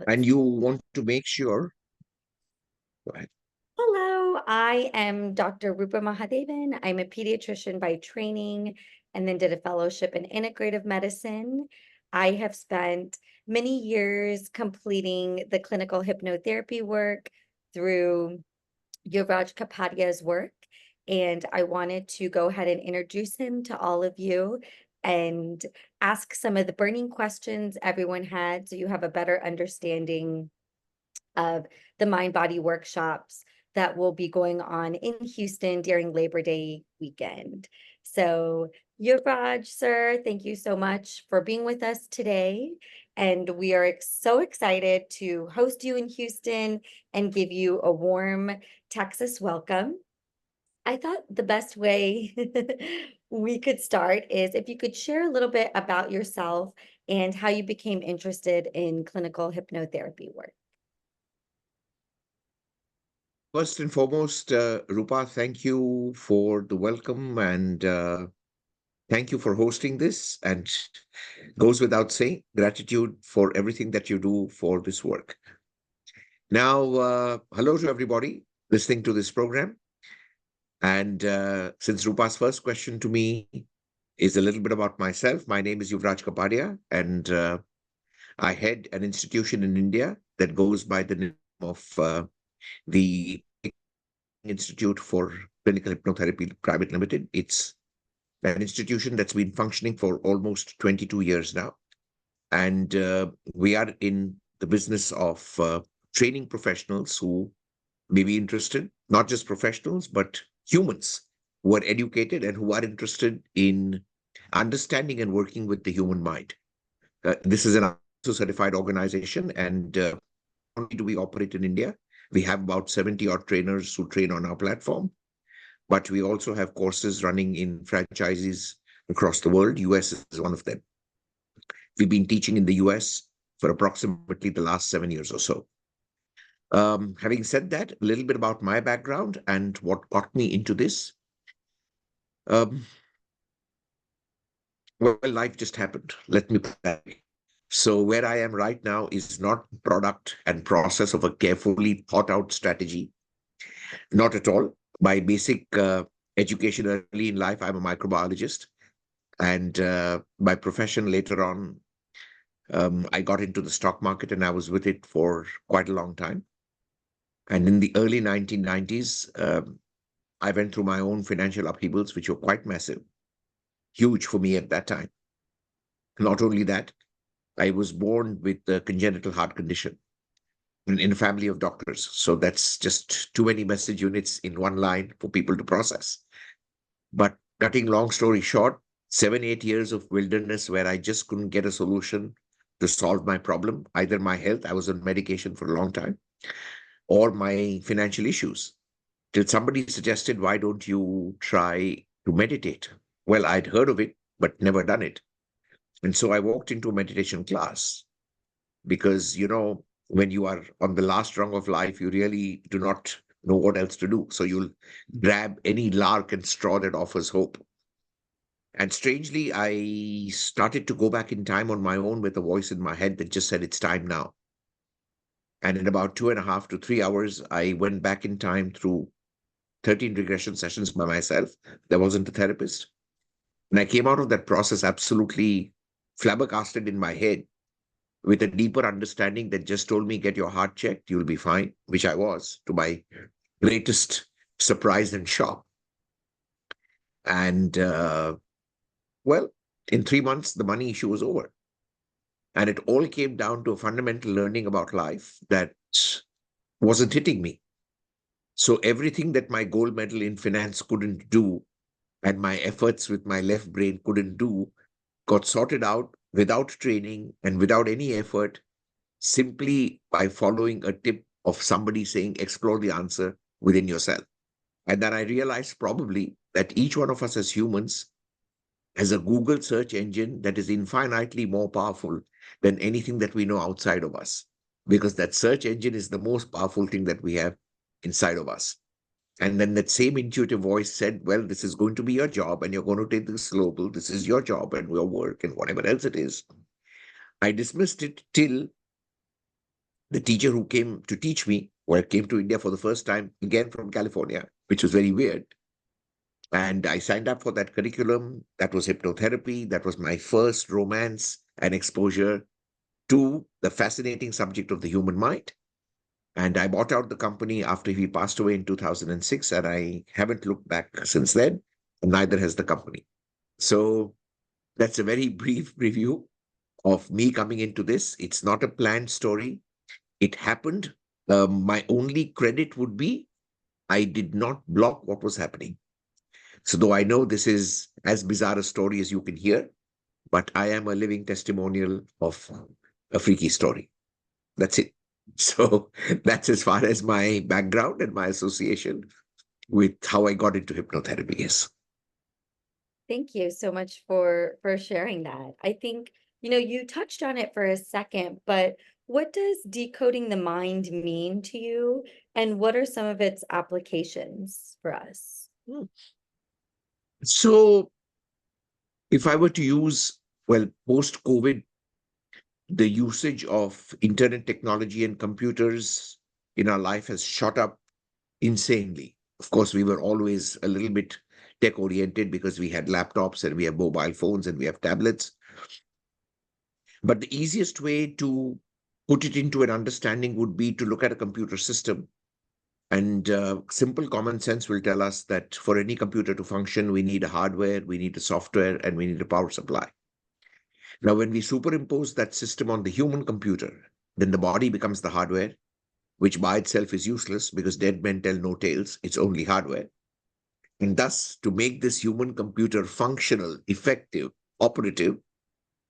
And you want to make sure, go ahead. Hello, I am Dr. Rupa Mahadevan. I'm a pediatrician by training and then did a fellowship in integrative medicine. I have spent many years completing the clinical hypnotherapy work through Yuvraj Kapadia's work, and I wanted to go ahead and introduce him to all of you and ask some of the burning questions everyone had so you have a better understanding of the mind body workshops that will be going on in Houston during Labor Day weekend. So, Yuvraj, sir, thank you so much for being with us today. And we are so excited to host you in Houston and give you a warm Texas welcome. I thought the best way we could start is if you could share a little bit about yourself and how you became interested in clinical hypnotherapy work. First and foremost, Rupa, thank you for the welcome and thank you for hosting this. And goes without saying, gratitude for everything that you do for this work. Now, hello to everybody listening to this program. And since Rupa's first question to me is a little bit about myself, my name is Yuvraj Kapadia, and I head an institution in India that goes by the name of the Institute for Clinical Hypnotherapy Private Limited. It's an institution that's been functioning for almost 22 years now. And we are in the business of training professionals who may be interested, not just professionals, but humans who are educated and who are interested in understanding and working with the human mind. This is an ISO certified organization, and not only do we operate in India, we have about 70 odd trainers who train on our platform, but we also have courses running in franchises across the world. US is one of them. We've been teaching in the US for approximately the last 7 years or so. Having said that, a little bit about my background and what got me into this. Well, life just happened. Let me put it that way. So where I am right now is not product and process of a carefully thought out strategy. Not at all. My basic education early in life, I'm a microbiologist. And my profession later on, I got into the stock market and I was with it for quite a long time. And in the early 1990s, I went through my own financial upheavals, which were quite massive, huge for me at that time. Not only that, I was born with a congenital heart condition in a family of doctors. So that's just too many message units in one line for people to process. But cutting long story short, 7, 8 years of wilderness where I just couldn't get a solution to solve my problem, either my health, I was on medication for a long time, or my financial issues. Till somebody suggested, why don't you try to meditate? Well, I'd heard of it, but never done it. And so I walked into a meditation class because, when you are on the last rung of life, you really do not know what else to do. So you'll grab any lark and straw that offers hope. And strangely, I started to go back in time on my own with a voice in my head that just said, it's time now. And in about 2.5 to 3 hours, I went back in time through 13 regression sessions by myself. There wasn't a therapist. And I came out of that process absolutely flabbergasted in my head with a deeper understanding that just told me, get your heart checked, you'll be fine, which I was, to my greatest surprise and shock. And, well, in 3 months, the money issue was over. And it all came down to a fundamental learning about life that wasn't hitting me. So everything that my gold medal in finance couldn't do, and my efforts with my left brain couldn't do, got sorted out without training and without any effort, simply by following a tip of somebody saying, explore the answer within yourself. And then I realized probably that each one of us as humans has a Google search engine that is infinitely more powerful than anything that we know outside of us, because that search engine is the most powerful thing that we have inside of us. And then that same intuitive voice said, well, this is going to be your job and you're going to take this global. This is your job and your work and whatever else it is. I dismissed it till the teacher who came to teach me, well, came to India for the first time, again from California, which was very weird. And I signed up for that curriculum. That was hypnotherapy. That was my first romance and exposure to the fascinating subject of the human mind. And I bought out the company after he passed away in 2006, and I haven't looked back since then, and neither has the company. So that's a very brief review of me coming into this. It's not a planned story. It happened. My only credit would be I did not block what was happening. So though I know this is as bizarre a story as you can hear, but I am a living testimonial of a freaky story. That's it. So that's as far as my background and my association with how I got into hypnotherapy is. Thank you so much for sharing that. I think, you touched on it for a second, but what does decoding the mind mean to you, and what are some of its applications for us? So if I were to use, well, post-COVID, the usage of internet technology and computers in our life has shot up insanely. Of course, we were always a little bit tech oriented because we had laptops and we have mobile phones and we have tablets. But the easiest way to put it into an understanding would be to look at a computer system. And simple common sense will tell us that for any computer to function, we need a hardware, we need a software, and we need a power supply. Now, when we superimpose that system on the human computer, then the body becomes the hardware, which by itself is useless because dead men tell no tales. It's only hardware. And thus, to make this human computer functional, effective, operative,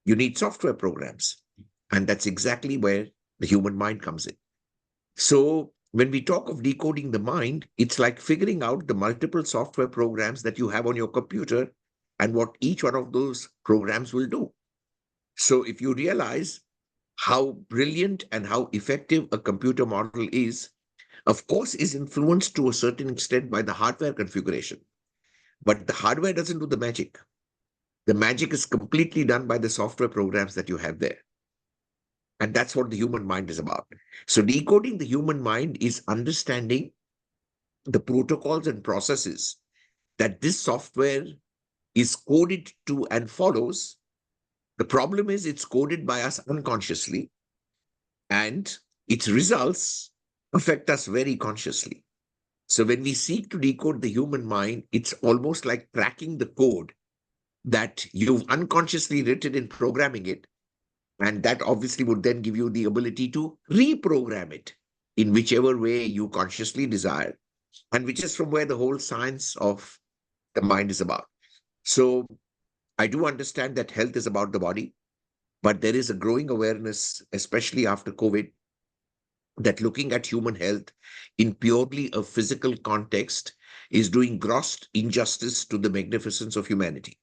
you need software programs. And that's exactly where the human mind comes in. So when we talk of decoding the mind, it's like figuring out the multiple software programs that you have on your computer and what each one of those programs will do. So if you realize how brilliant and how effective a computer model is, of course, is influenced to a certain extent by the hardware configuration. But the hardware doesn't do the magic. The magic is completely done by the software programs that you have there. And that's what the human mind is about. So decoding the human mind is understanding the protocols and processes that this software is coded to and follows. The problem is it's coded by us unconsciously, and its results affect us very consciously. So when we seek to decode the human mind, it's almost like cracking the code that you've unconsciously written in programming it. And that obviously would then give you the ability to reprogram it in whichever way you consciously desire, and which is from where the whole science of the mind is about. So I do understand that health is about the body, but there is a growing awareness, especially after COVID, that looking at human health in purely a physical context is doing gross injustice to the magnificence of humanity.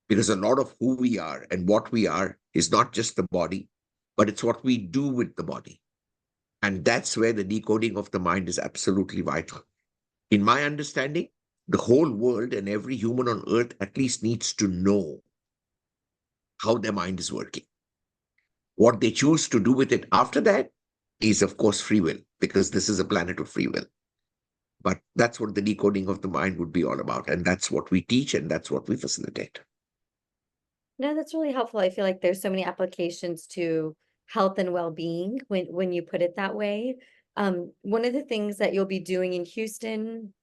Because a lot of who we are and what we are is not just the body, but it's what we do with the body. And that's where the decoding of the mind is absolutely vital. In my understanding, the whole world and every human on earth at least needs to know how their mind is working. What they choose to do with it after that is, of course, free will, because this is a planet of free will. But that's what the decoding of the mind would be all about. And that's what we teach and that's what we facilitate. No, that's really helpful. I feel like there's so many applications to health and well-being when you put it that way. One of the things that you'll be doing in Houston,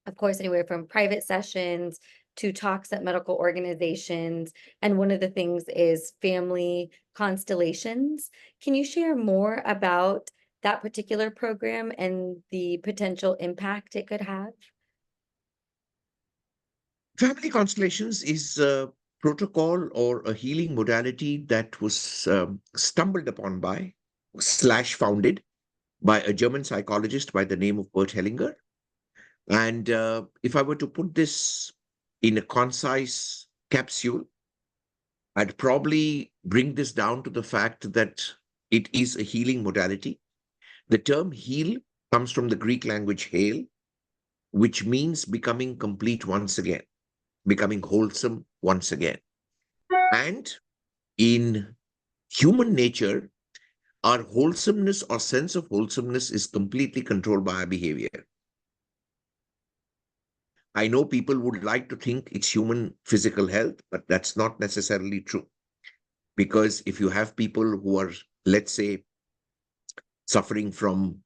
of course, anywhere from private sessions to talks at medical organizations, and one of the things is family constellations. Can you share more about that particular program and the potential impact it could have? Family constellations is a protocol or a healing modality that was stumbled upon by slash founded by a German psychologist by the name of Bert Hellinger. And if I were to put this in a concise capsule, I'd probably bring this down to the fact that it is a healing modality. The term heal comes from the Greek language hail, which means becoming complete once again, becoming wholesome once again. And in human nature, our wholesomeness or sense of wholesomeness is completely controlled by our behavior. I know people would like to think it's human physical health, but that's not necessarily true. Because if you have people who are, let's say, suffering from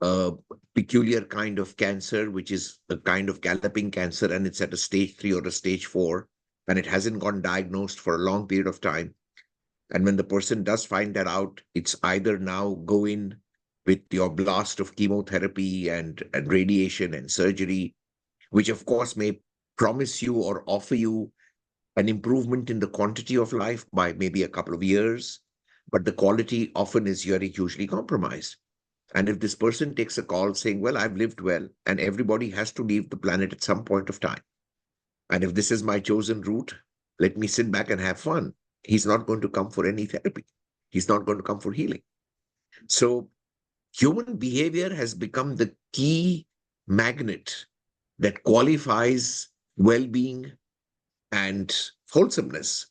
a peculiar kind of cancer, which is a kind of galloping cancer, and it's at a stage 3 or a stage 4, and it hasn't gone diagnosed for a long period of time. And when the person does find that out, it's either now go in with your blast of chemotherapy and radiation and surgery, which of course may promise you or offer you an improvement in the quantity of life by maybe a couple of years, but the quality often is very hugely compromised. And if this person takes a call saying, well, I've lived well, and everybody has to leave the planet at some point of time, and if this is my chosen route, let me sit back and have fun. He's not going to come for any therapy. He's not going to come for healing. So human behavior has become the key magnet that qualifies well-being and wholesomeness.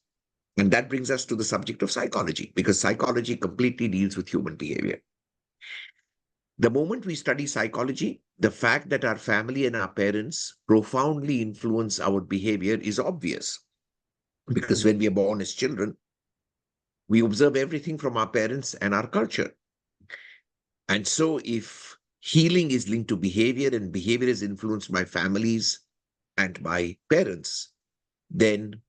And that brings us to the subject of psychology, because psychology completely deals with human behavior. The moment we study psychology, the fact that our family and our parents profoundly influence our behavior is obvious. Because when we are born as children, we observe everything from our parents and our culture. And so if healing is linked to behavior and behavior is influenced by families and by parents, then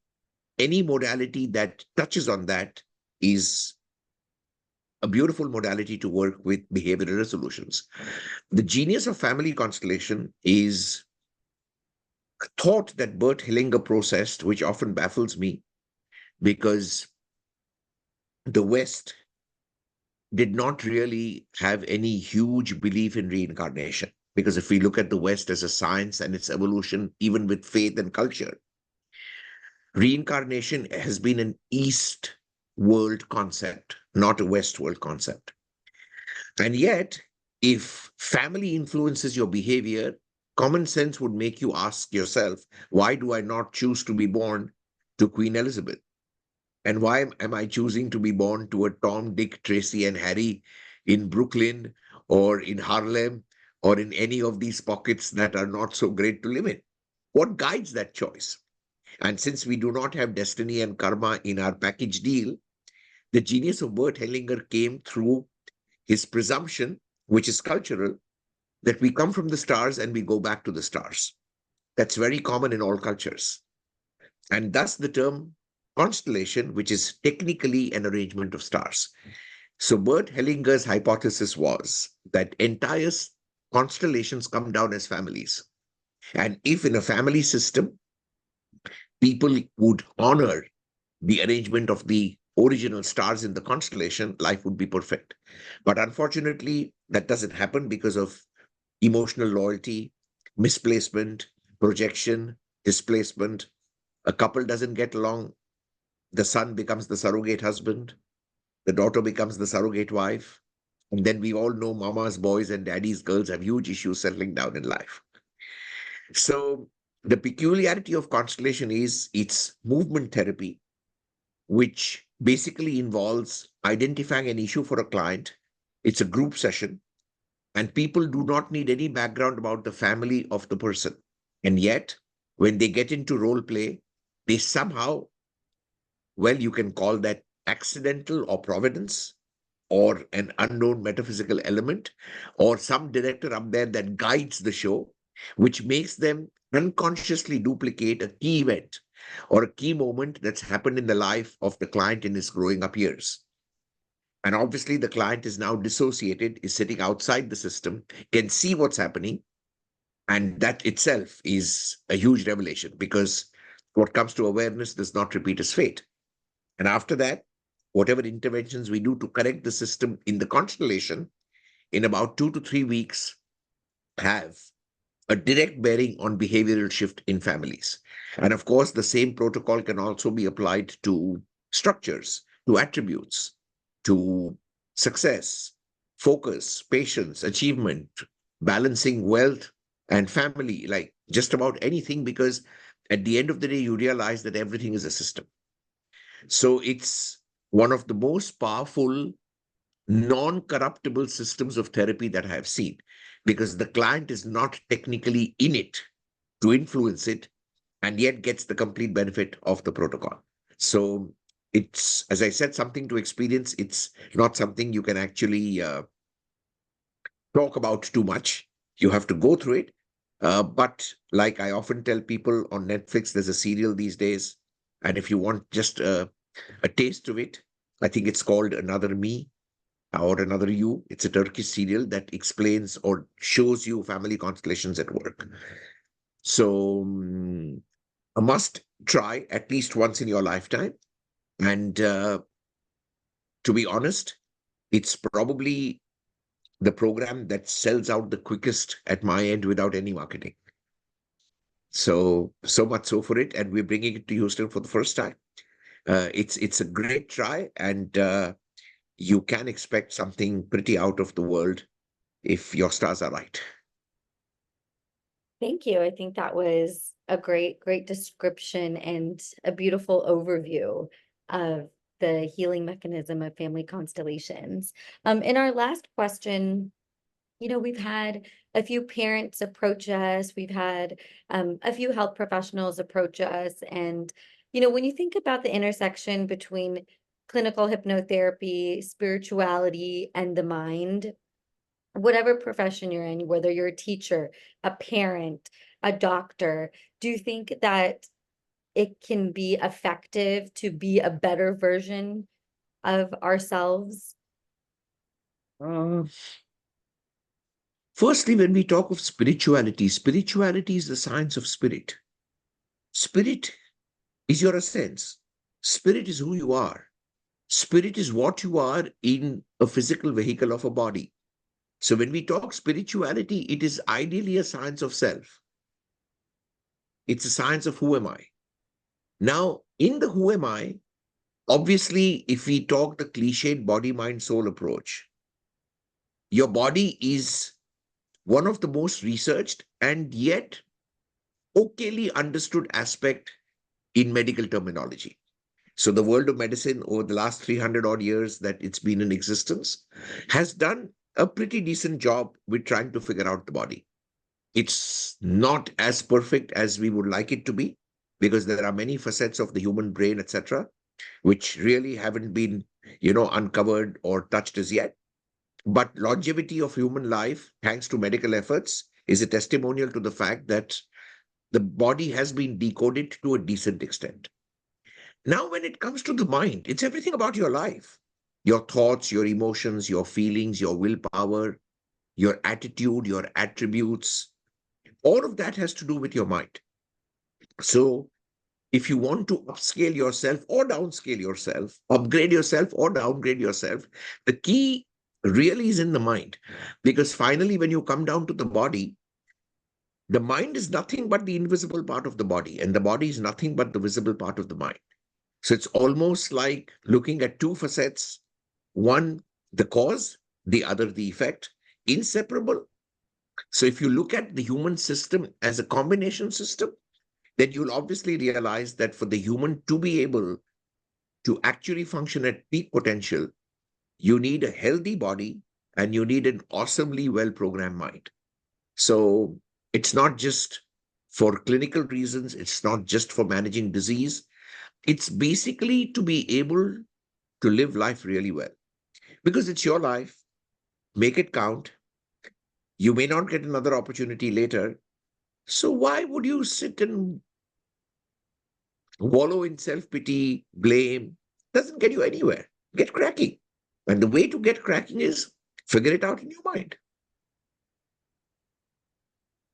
any modality that touches on that is a beautiful modality to work with behavioral resolutions. The genius of family constellation is a thought that Bert Hellinger processed, which often baffles me because the West did not really have any huge belief in reincarnation. Because if we look at the West as a science and its evolution, even with faith and culture, reincarnation has been an East world concept, not a West world concept. And yet, if family influences your behavior, common sense would make you ask yourself, why do I not choose to be born to Queen Elizabeth? And why am I choosing to be born to a Tom, Dick, Tracy, and Harry in Brooklyn or in Harlem or in any of these pockets that are not so great to live in? What guides that choice? And since we do not have destiny and karma in our package deal, the genius of Bert Hellinger came through his presumption, which is cultural, that we come from the stars and we go back to the stars. That's very common in all cultures. And thus the term constellation, which is technically an arrangement of stars. So Bert Hellinger's hypothesis was that entire constellations come down as families. And if in a family system, people would honor the arrangement of the original stars in the constellation, life would be perfect. But unfortunately, that doesn't happen because of emotional loyalty, misplacement, projection, displacement. A couple doesn't get along, the son becomes the surrogate husband, the daughter becomes the surrogate wife. And then we all know mama's boys and daddy's girls have huge issues settling down in life. So the peculiarity of constellation is its movement therapy, which basically involves identifying an issue for a client. It's a group session, and people do not need any background about the family of the person. And yet, when they get into role play, they somehow, well, you can call that accidental or providence, or an unknown metaphysical element, or some director up there that guides the show, which makes them unconsciously duplicate a key event or a key moment that's happened in the life of the client in his growing up years. And obviously, the client is now dissociated, is sitting outside the system, can see what's happening. And that itself is a huge revelation, because what comes to awareness does not repeat as fate. And after that, whatever interventions we do to correct the system in the constellation, in about 2 to 3 weeks, have a direct bearing on behavioral shift in families. And of course, the same protocol can also be applied to structures, to attributes, to success, focus, patience, achievement, balancing wealth and family, like just about anything, because at the end of the day, you realize that everything is a system. So it's one of the most powerful non-corruptible systems of therapy that I have seen, because the client is not technically in it to influence it and yet gets the complete benefit of the protocol. So it's, as I said, something to experience. It's not something you can actually talk about too much. You have to go through it. But like I often tell people on Netflix, there's a serial these days. And if you want just a taste of it, I think it's called Another Me or Another You. It's a Turkish serial that explains or shows you family constellations at work. So a must try at least once in your lifetime. And to be honest, it's probably the program that sells out the quickest at my end without any marketing. So much so for it. And we're bringing it to Houston for the first time. It's a great try, and you can expect something pretty out of the world if your stars are right. Thank you. I think that was a great description and a beautiful overview of the healing mechanism of family constellations. In our last question, we've had a few parents approach us, we've had a few health professionals approach us, and when you think about the intersection between clinical hypnotherapy, spirituality, and the mind, whatever profession you're in, whether you're a teacher, a parent, a doctor, do you think that it can be effective to be a better version of ourselves? Uh, Firstly, when we talk of spirituality, spirituality is the science of spirit. Spirit is your essence. Spirit is who you are. Spirit is what you are in a physical vehicle of a body. So when we talk spirituality, it is ideally a science of self. It's a science of who am I. Now, in the who am I, obviously, if we talk the cliched body, mind, soul approach, your body is one of the most researched and yet okayly understood aspect in medical terminology. So the world of medicine over the last 300 odd years that it's been in existence has done a pretty decent job with trying to figure out the body. It's not as perfect as we would like it to be because there are many facets of the human brain, etc., which really haven't been, uncovered or touched as yet. But longevity of human life, thanks to medical efforts, is a testimonial to the fact that the body has been decoded to a decent extent. Now, when it comes to the mind, it's everything about your life, your thoughts, your emotions, your feelings, your willpower, your attitude, your attributes. All of that has to do with your mind. So, if you want to upscale yourself or downscale yourself, upgrade yourself or downgrade yourself, the key really is in the mind. Because finally, when you come down to the body, the mind is nothing but the invisible part of the body, and the body is nothing but the visible part of the mind. So it's almost like looking at two facets, one, the cause, the other, the effect, inseparable. So if you look at the human system as a combination system, then you'll obviously realize that for the human to be able to actually function at peak potential, you need a healthy body and you need an awesomely well programmed mind. So it's not just for clinical reasons, it's not just for managing disease. It's basically to be able to live life really well because it's your life. Make it count. You may not get another opportunity later. So why would you sit and wallow in self-pity, blame? Doesn't get you anywhere. Get cracking. And the way to get cracking is figure it out in your mind.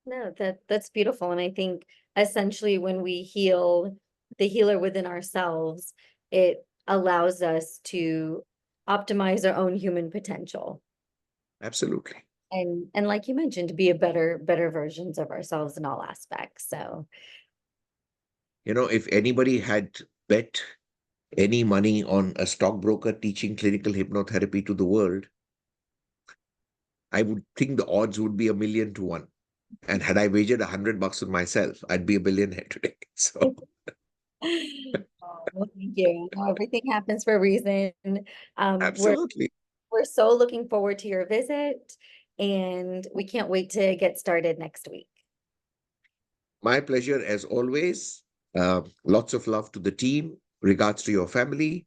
No, that's beautiful. And I think essentially when we heal the healer within ourselves, it allows us to optimize our own human potential. Absolutely. And like you mentioned, to be a better versions of ourselves in all aspects. So If anybody had bet any money on a stockbroker teaching clinical hypnotherapy to the world, I would think the odds would be 1,000,000 to 1. And had I wagered $100 on myself, I'd be a billionaire today. So oh, well, thank you. Everything happens for a reason. Um, we're absolutely. we're we're so looking forward to your visit, and we can't wait to get started next week. My pleasure as always. Lots of love to the team, regards to your family,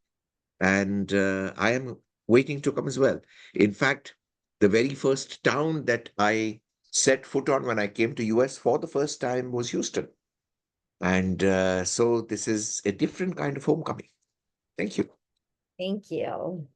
and I am waiting to come as well. In fact, the very first town that I set foot on when I came to US for the first time was Houston. And so this is a different kind of homecoming. Thank you. Thank you.